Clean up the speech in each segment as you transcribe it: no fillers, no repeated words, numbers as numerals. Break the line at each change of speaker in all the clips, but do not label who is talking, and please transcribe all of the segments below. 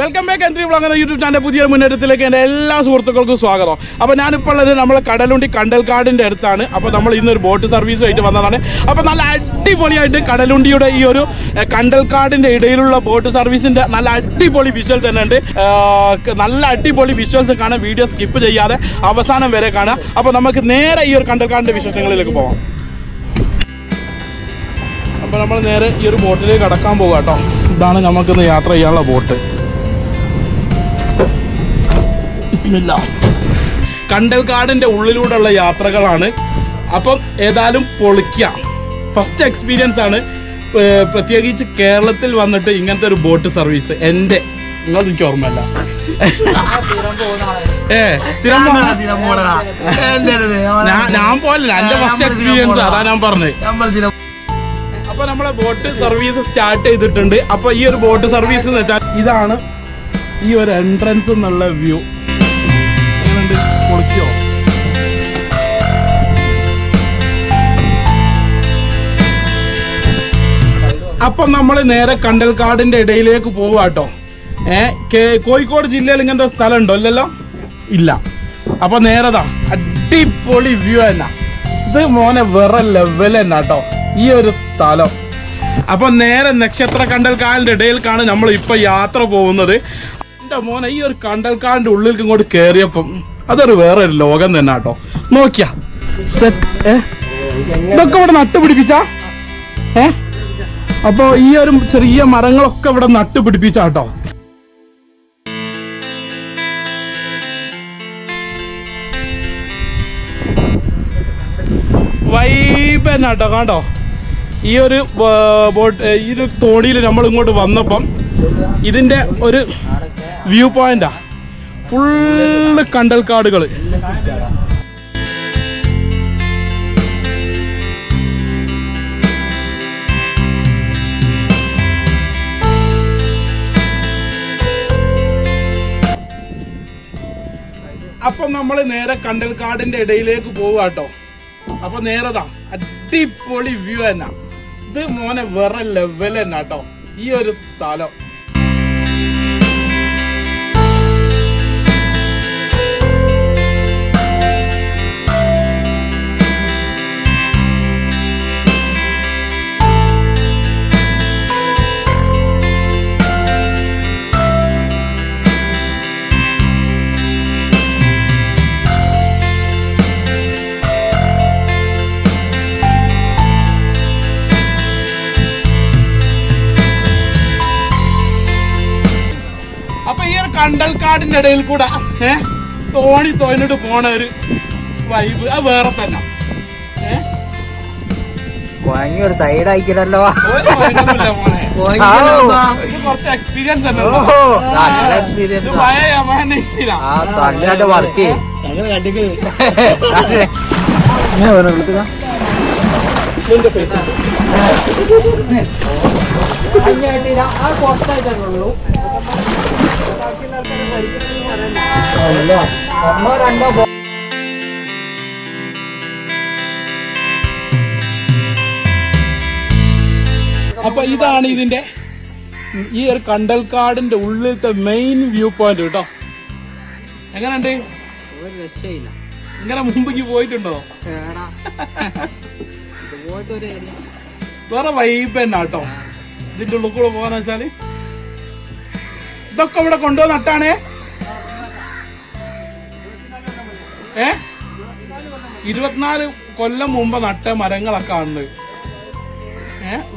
Welcome back entry vlog എന്ന YouTube channel പുതിയൊരു മുന്നേറ്റത്തിലേക്ക് എൻ്റെ എല്ലാ സുഹൃത്തുക്കൾക്കും സ്വാഗതം. അപ്പോൾ ഞാനിപ്പോൾ ഉള്ളത് നമ്മളെ കടലുണ്ടി കണ്ടൽക്കാടിൻ്റെ അടുത്താണ്. അപ്പോൾ നമ്മൾ ഇന്നൊരു ബോട്ട് സർവീസുമായിട്ട് വന്നതാണ്. അപ്പോൾ നല്ല അടിപൊളിയായിട്ട് കടലുണ്ടിയുടെ ഈ ഒരു കണ്ടൽക്കാടിൻ്റെ ഇടയിലുള്ള ബോട്ട് സർവീസിൻ്റെ നല്ല അടിപൊളി വിഷ്വൽസ് തന്നെ ഉണ്ട്. നല്ല അടിപൊളി വിഷ്വൽസ് കാണാൻ വീഡിയോ സ്കിപ്പ് ചെയ്യാതെ അവസാനം വരെ കാണാം. അപ്പോൾ നമുക്ക് നേരെ ഈ ഒരു കണ്ടൽക്കാടിൻ്റെ വിശേഷങ്ങളിലേക്ക് പോകാം. അപ്പോൾ നമ്മൾ നേരെ ഈ ഒരു ബോട്ടിലേക്ക് കടക്കാൻ പോകുക കേട്ടോ. ഇതാണ് നമുക്കിന്ന് യാത്ര ചെയ്യാനുള്ള ബോട്ട്. കണ്ടൽക്കാടിൻ്റെ ഉള്ളിലൂടെയുള്ള യാത്രകളാണ്. അപ്പം ഏതായാലും പൊളിക്കുക. ഫസ്റ്റ് എക്സ്പീരിയൻസ് ആണ്, പ്രത്യേകിച്ച് കേരളത്തിൽ വന്നിട്ട് ഇങ്ങനത്തെ ഒരു ബോട്ട് സർവീസ്. നിങ്ങൾ എനിക്ക് ഓർമ്മയല്ല. ഞാൻ പോലല്ല, എൻ്റെ ഫസ്റ്റ് എക്സ്പീരിയൻസ് അതാ ഞാൻ പറഞ്ഞത്. അപ്പൊ നമ്മളെ ബോട്ട് സർവീസ് സ്റ്റാർട്ട് ചെയ്തിട്ടുണ്ട്. അപ്പൊ ഈ ഒരു ബോട്ട് സർവീസ് എന്ന് വെച്ചാൽ ഇതാണ് ഈ ഒരു എൻട്രൻസ് എന്നുള്ള വ്യൂ. എങ്ങനെയുണ്ട്? പൊളിക്കോ? അപ്പൊ നമ്മൾ നേരെ കണ്ടൽക്കാടിന്റെ ഇടയിലേക്ക് പോവാട്ടോ. കോഴിക്കോട് ജില്ലയിൽ ഇങ്ങനത്തെ സ്ഥലം ഉണ്ടോ? ഇല്ലല്ലോ, ഇല്ല. അപ്പൊ നേരതാ അടിപൊളി വ്യൂ തന്നെ. ഇത് മോനെ വേറെ ലെവൽ തന്നെ കേട്ടോ ഈ ഒരു സ്ഥലം. അപ്പൊ നേരെ നക്ഷത്ര കണ്ടൽക്കാടിന്റെ ഇടയിലേക്കാണ് നമ്മൾ ഇപ്പൊ യാത്ര പോകുന്നത്. എന്റെ മോനെ ഈ ഒരു കണ്ടൽക്കാടിന്റെ ഉള്ളിലേക്ക് ഇങ്ങോട്ട് കയറിയപ്പം അതൊരു വേറെ ഒരു ലോകം തന്നെ കേട്ടോ. നോക്കിയാ ഇതൊക്കെ ഇവിടെ നട്ടുപിടിപ്പിച്ച അപ്പൊ ഈ ഒരു ചെറിയ മരങ്ങളൊക്കെ ഇവിടെ നട്ടുപിടിപ്പിച്ചാട്ടോ. വൈബ് തന്നെ കേട്ടോ. കണ്ടോ ഈ ഒരു ബോട്ട്, ഈ ഒരു തോണിയിൽ നമ്മൾ ഇങ്ങോട്ട് വന്നപ്പം ഇതിൻ്റെ ഒരു വ്യൂ പോയിന്റാ. ഫുള്ള് കണ്ടൽക്കാടുകൾ. അപ്പം നമ്മൾ നേരെ കണ്ടൽക്കാടിന്റെ ഇടയിലേക്ക് പോവാട്ടോ. അപ്പൊ നേരതാ അടിപൊളി വ്യൂ തന്നെ. ഇത് മോനെ വേറെ ലെവൽ തന്നെ കേട്ടോ ഈ ഒരു സ്ഥലം. കണ്ടൽക്കാടിന്റെ ഇടയിൽ കൂടെ തോന്നിട്ട് പോണ ഒരു വൈബ് അത് വേറെ തന്നെ.
ഒരു സൈഡ് ആയിക്കണല്ലോ.
കുറച്ച് എക്സ്പീരിയൻസ്
വർക്ക്
അപ്പൊ ഇതാണ് ഇതിന്റെ ഈ ഒരു കണ്ടൽക്കാടിന്റെ ഉള്ളിലത്തെ മെയിൻ വ്യൂ പോയിന്റ് കേട്ടോ. എങ്ങനെയുണ്ട്?
ഒരു രക്ഷയില്ല.
ഇങ്ങനെ മുമ്പ് പോയിട്ടുണ്ടോ? വേറെ വൈബ് തന്നെ കേട്ടോ ഇതിന്റെ ഉള്ളിൽ കൂടെ പോകാന്ന് വെച്ചാല്. ഇതൊക്കെ ഇവിടെ കൊണ്ടുവന്ന് നട്ടാണേ. 24 കൊല്ലം മുമ്പ് നട്ട മരങ്ങളൊക്കെ ഉണ്ട്.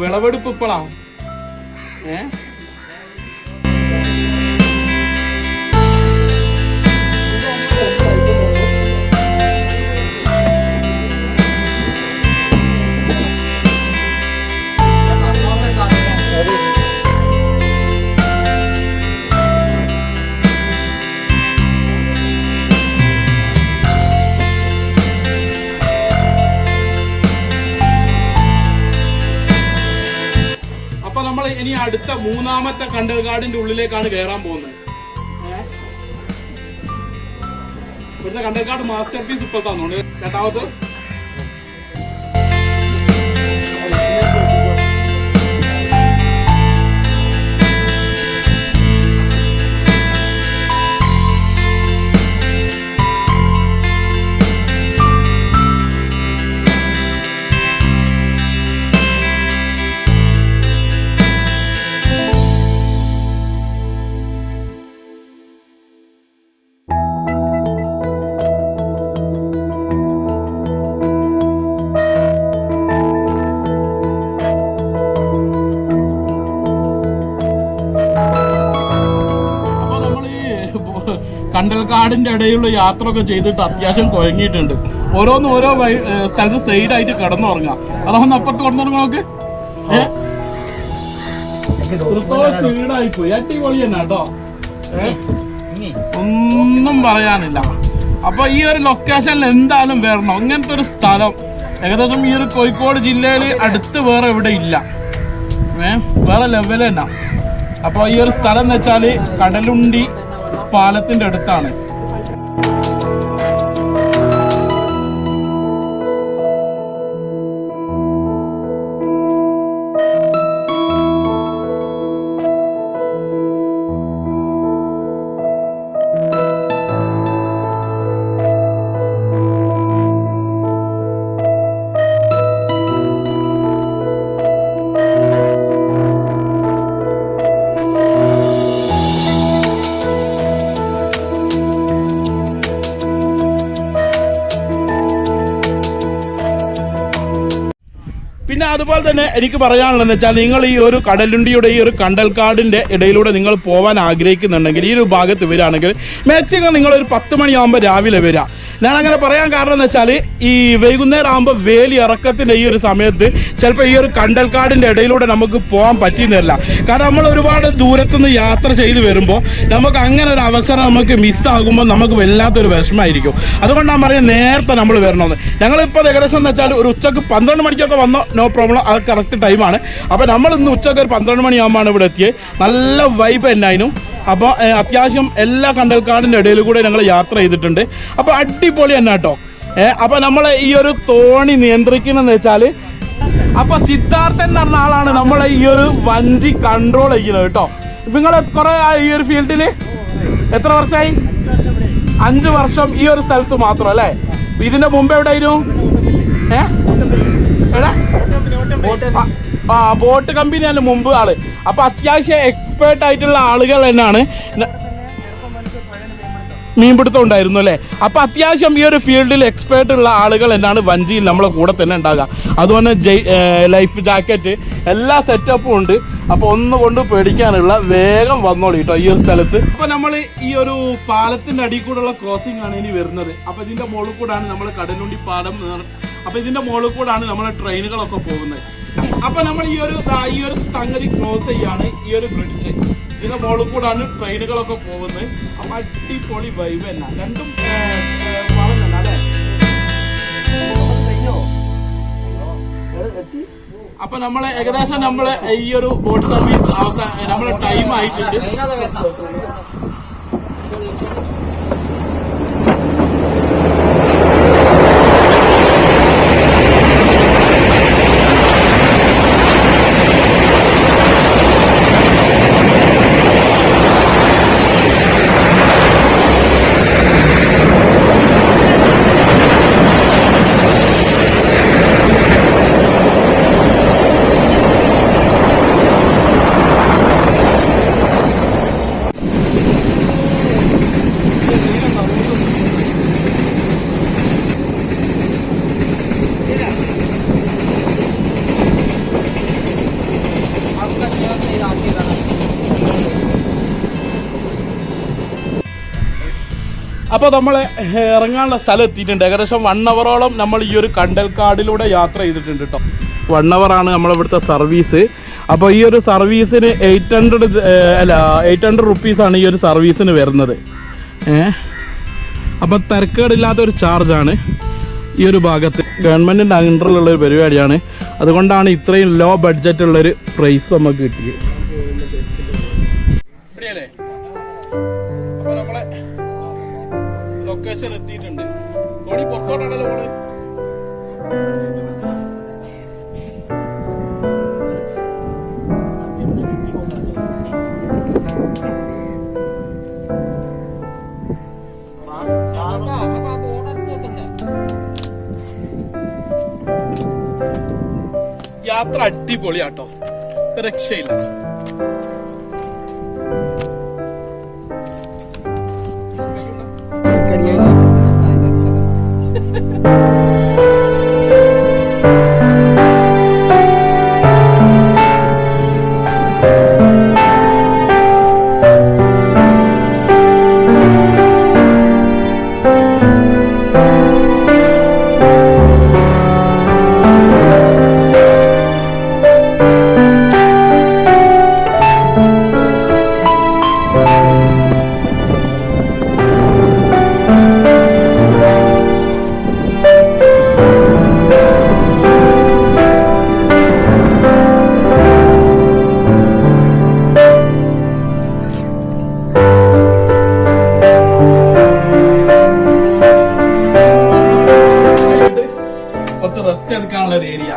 വിളവെടുപ്പ് ഇപ്പോഴാണ്. നമ്മൾ ഇനി അടുത്ത മൂന്നാമത്തെ കണ്ടൽക്കാടിന്റെ ഉള്ളിലേക്കാണ് കയറാൻ പോകുന്നത്. ഇവിടുത്തെ കണ്ടൽക്കാട് മാസ്റ്റർ പീസ് ഇപ്പോഴത്താന്നുണ്ട് രണ്ടാമത്. കണ്ടൽക്കാടിന്റെ ഇടയിലുള്ള യാത്ര ഒക്കെ ചെയ്തിട്ട് അത്യാവശ്യം കുഴങ്ങിയിട്ടുണ്ട്. ഓരോന്ന് ഓരോ സ്ഥലത്ത് സൈഡായിട്ട് കിടന്നുറങ്ങാം. അതൊന്ന് അപ്പുറത്ത് കിടന്നുറങ്ങാം നോക്ക്. സൈഡായി പോയി. അടിപൊളി തന്നെ കേട്ടോ, ഒന്നും പറയാനില്ല. അപ്പൊ ഈ ഒരു ലൊക്കേഷനിൽ എന്തായാലും വരണം. ഇങ്ങനത്തെ ഒരു സ്ഥലം ഏകദേശം ഈ ഒരു കോഴിക്കോട് ജില്ലയിൽ അടുത്ത് വേറെ എവിടെ ഇല്ല, വേറെ ലെവൽ തന്നെ. അപ്പോൾ ഈ ഒരു സ്ഥലം എന്ന് വെച്ചാൽ കടലുണ്ടി പാലത്തിന്റെ അടുത്താണ്. പിന്നെ അതുപോലെ തന്നെ എനിക്ക് പറയാനുള്ളതെന്ന് വെച്ചാൽ നിങ്ങൾ ഈ ഒരു കടലുണ്ടിയുടെ ഈ ഒരു കണ്ടൽക്കാടിൻ്റെ ഇടയിലൂടെ നിങ്ങൾ പോകാൻ ആഗ്രഹിക്കുന്നുണ്ടെങ്കിൽ ഈ ഒരു ഭാഗത്ത് വരികയാണെങ്കിൽ മാക്സിമം നിങ്ങളൊരു 10 മണിയാകുമ്പോൾ രാവിലെ വരിക. ഞാനങ്ങനെ പറയാൻ കാരണം എന്ന് വെച്ചാൽ ഈ വൈകുന്നേരം ആകുമ്പോൾ വേലി ഇറക്കത്തിൻ്റെ ഈ ഒരു സമയത്ത് ചിലപ്പോൾ ഈ ഒരു കണ്ടൽക്കാടിൻ്റെ ഇടയിലൂടെ നമുക്ക് പോകാൻ പറ്റിയെന്നില്ല. കാരണം നമ്മൾ ഒരുപാട് ദൂരത്തുനിന്ന് യാത്ര ചെയ്ത് വരുമ്പോൾ നമുക്ക് അങ്ങനെ ഒരു അവസരം നമുക്ക് മിസ്സാകുമ്പോൾ നമുക്ക് വല്ലാത്തൊരു വിഷമമായിരിക്കും. അതുകൊണ്ടാണ് പറയുന്നത് നേരത്തെ നമ്മൾ വരണമെന്ന്. ഞങ്ങളിപ്പോൾ ഏകദേശം എന്ന് വെച്ചാൽ ഒരു ഉച്ചക്ക് 12 മണിക്കൊക്കെ വന്നോ നോ പ്രോബ്ലം, അത് കറക്റ്റ് ടൈമാണ്. അപ്പോൾ നമ്മൾ ഇന്ന് ഉച്ചക്ക് ഒരു 12 മണിയാകുമ്പോഴാണ് ഇവിടെ എത്തിയത്. നല്ല വൈബ് എന്നായിരുന്നു. അപ്പോൾ അത്യാവശ്യം എല്ലാ കണ്ടൽക്കാടിൻ്റെ ഇടയിൽ കൂടെ ഞങ്ങൾ യാത്ര ചെയ്തിട്ടുണ്ട്. അപ്പോൾ അടിപൊളി തന്നെ കേട്ടോ. അപ്പോൾ നമ്മൾ ഈ ഒരു തോണി നിയന്ത്രിക്കണമെന്ന് വെച്ചാൽ അപ്പോൾ സിദ്ധാർത്ഥൻ എന്ന് പറഞ്ഞ ആളാണ് നമ്മളെ ഈ ഒരു വഞ്ചി കൺട്രോൾ ചെയ്യുന്നത് കേട്ടോ. നിങ്ങൾ കുറേ ഈ ഒരു ഫീൽഡിൽ എത്ര വർഷമായി? 5 വർഷം ഈ ഒരു സ്ഥലത്ത് മാത്രം അല്ലേ? ഇതിൻ്റെ മുമ്പ് എവിടെയായിരുന്നു? ബോട്ട് കമ്പനിയാണ് മുമ്പ് ആള്. അപ്പൊ അത്യാവശ്യം എക്സ്പേർട്ട് ആയിട്ടുള്ള ആളുകൾ തന്നെയാണ്. മീൻപിടുത്തം ഉണ്ടായിരുന്നു അല്ലേ? അപ്പൊ അത്യാവശ്യം ഈ ഒരു ഫീൽഡിൽ എക്സ്പേർട്ട് ഉള്ള ആളുകൾ തന്നെയാണ് വഞ്ചിയിൽ നമ്മളെ കൂടെ തന്നെ ഉണ്ടാകുക. അതുപോലെ ലൈഫ് ജാക്കറ്റ് എല്ലാ സെറ്റപ്പും ഉണ്ട്. അപ്പൊ ഒന്നുകൊണ്ട് പേടിക്കാനുള്ള വേഗം വന്നോളൂ കേട്ടോ ഈ ഒരു സ്ഥലത്ത്. അപ്പൊ നമ്മൾ ഈ ഒരു പാലത്തിന്റെ അടിയിൽ കൂടെയുള്ള ക്രോസിംഗ് ആണ് ഇനി വരുന്നത്. അപ്പൊ ഇതിന്റെ മുകളിൽ കൂടാണ് നമ്മൾ കടലുണ്ടി പാലം. അപ്പൊ ഇതിന്റെ മുകളിൽ കൂടാണ് നമ്മളെ ട്രെയിനുകളൊക്കെ പോകുന്നത്. അപ്പൊ നമ്മൾ ഈ ഒരു സംഗതി ക്രോസ് ചെയ്യാണ് ഈ ഒരു ബ്രിഡ്ജ്. ഇതിന്റെ മുകളിൽ കൂടാണ് ട്രെയിനുകളൊക്കെ പോകുന്നത്. അപ്പൊ അടിപൊളി വൈബ് തന്നെ. രണ്ടും പാലം തന്നെ അല്ലേ? അപ്പൊ നമ്മളെ ഏകദേശം നമ്മളെ ഈ ഒരു ബോട്ട് സർവീസ് നമ്മളെ ടൈം ആയിട്ടുണ്ട്. അപ്പോൾ നമ്മൾ ഇറങ്ങാനുള്ള സ്ഥലം എത്തിയിട്ടുണ്ട്. ഏകദേശം 1 അവറോളം നമ്മൾ ഈ ഒരു കണ്ടൽക്കാടിലൂടെ യാത്ര ചെയ്തിട്ടുണ്ട് കേട്ടോ. 1 അവറാണ് നമ്മളിവിടുത്തെ സർവീസ്. അപ്പോൾ ഈ ഒരു സർവീസിന് 800 റുപ്പീസാണ് ഈ ഒരു സർവീസിന് വരുന്നത്. അപ്പോൾ തിരക്കേടില്ലാത്തൊരു ചാർജാണ് ഈ ഒരു ഭാഗത്ത്. ഗവൺമെൻറ്റിൻ്റെ അണ്ടറിലുള്ളൊരു പരിപാടിയാണ്. അതുകൊണ്ടാണ് ഇത്രയും ലോ ബഡ്ജറ്റുള്ളൊരു പ്രൈസ് നമുക്ക് കിട്ടിയത്. അപ്പോൾ നമ്മളെ ലൊക്കേഷൻ എത്തിയിട്ടുണ്ട്. തോണി പുറത്തോട്ടാണല്ലോ പോണേ. യാത്ര അടിപൊളിയാട്ടോ, രക്ഷയില്ല. റെസ്റ്റ് എടുക്കാനുള്ള ഒരു ഏരിയ.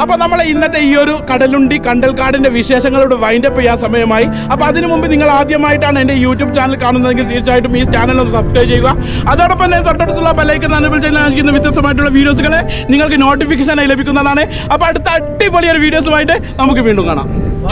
അപ്പൊ നമ്മളെ ഇന്നത്തെ ഈ ഒരു കടലുണ്ടി കണ്ടൽക്കാടിന്റെ വിശേഷങ്ങളോട് വൈൻഡപ്പ് ചെയ്യാൻ സമയമായി. അപ്പൊ അതിനു മുമ്പ് നിങ്ങൾ ആദ്യമായിട്ടാണ് എന്റെ യൂട്യൂബ് ചാനൽ കാണുന്നതെങ്കിൽ തീർച്ചയായിട്ടും ഈ ചാനൽ ഒന്ന് സബ്സ്ക്രൈബ് ചെയ്യുക. അതോടൊപ്പം തന്നെ തൊട്ടടുത്തുള്ള ബെല്ലൈക്കൺ എനേബിൾ ചെയ്ത് നൽകുന്ന വ്യത്യസ്തമായിട്ടുള്ള വീഡിയോസുകളെ നിങ്ങൾക്ക് നോട്ടിഫിക്കേഷനായി ലഭിക്കുന്നതാണ്. അപ്പൊ അടുത്ത അടിപൊളി ഒരു വീഡിയോസുമായിട്ട് നമുക്ക് വീണ്ടും കാണാം.